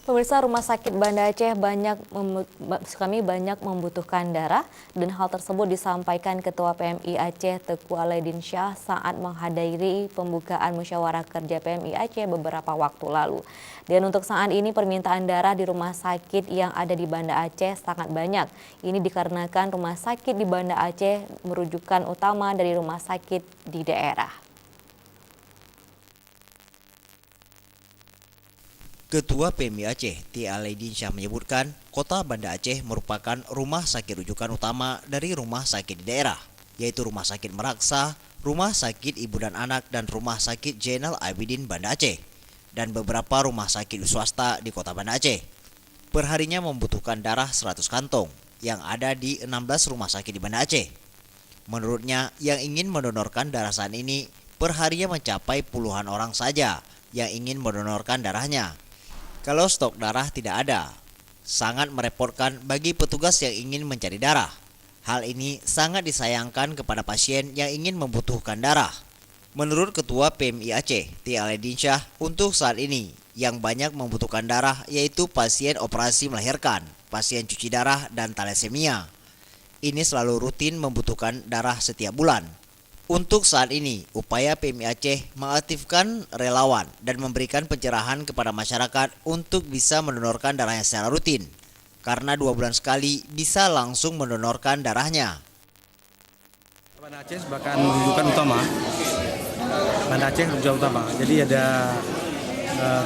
Pemirsa, Rumah Sakit Banda Aceh banyak membutuhkan darah, dan hal tersebut disampaikan Ketua PMI Aceh Teku Alaidin Syah saat menghadiri pembukaan musyawarah kerja PMI Aceh beberapa waktu lalu. Dan untuk saat ini permintaan darah di rumah sakit yang ada di Banda Aceh sangat banyak. Ini dikarenakan rumah sakit di Banda Aceh merujukan utama dari rumah sakit di daerah. Ketua PMI Aceh, T. Alaidin Syah menyebutkan, Kota Banda Aceh merupakan rumah sakit rujukan utama dari rumah sakit di daerah, yaitu Rumah Sakit Meraksa, Rumah Sakit Ibu dan Anak, dan Rumah Sakit Zainal Abidin Banda Aceh, dan beberapa rumah sakit swasta di Kota Banda Aceh. Perharinya membutuhkan darah 100 kantong, yang ada di 16 rumah sakit di Banda Aceh. Menurutnya, yang ingin mendonorkan darah saat ini, perharinya mencapai puluhan orang saja yang ingin mendonorkan darahnya. Kalau stok darah tidak ada, sangat merepotkan bagi petugas yang ingin mencari darah. Hal ini sangat disayangkan kepada pasien yang ingin membutuhkan darah. Menurut Ketua PMI Aceh, T. Alaidin Syah, untuk saat ini yang banyak membutuhkan darah yaitu pasien operasi melahirkan, pasien cuci darah, dan thalassemia. Ini selalu rutin membutuhkan darah setiap bulan. Untuk saat ini, upaya PMI Aceh mengaktifkan relawan dan memberikan pencerahan kepada masyarakat untuk bisa mendonorkan darahnya secara rutin, karena 2 bulan sekali bisa langsung mendonorkan darahnya. Banda Aceh bahkan rujukan utama. Banda Aceh rujukan utama. Jadi ada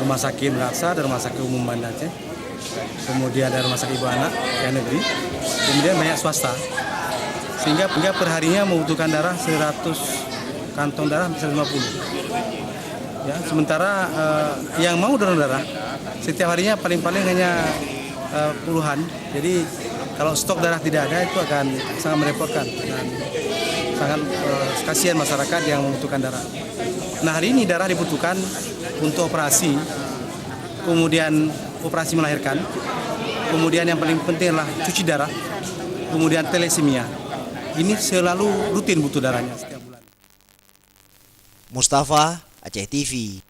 rumah sakit Meraksa, ada rumah sakit umum Banda Aceh, kemudian ada rumah sakit ibu anak yang negeri, kemudian banyak swasta. Sehingga perharinya membutuhkan darah 100 kantong darah bisa 50. Ya, sementara yang mau donor darah setiap harinya paling-paling hanya puluhan. Jadi kalau stok darah tidak ada itu akan sangat merepotkan dan sangat kasihan masyarakat yang membutuhkan darah. Nah, hari ini darah dibutuhkan untuk operasi, kemudian operasi melahirkan, kemudian yang paling penting adalah cuci darah, kemudian thalassemia. Ini selalu rutin butuh darahnya setiap bulan. Mustafa, Aceh TV.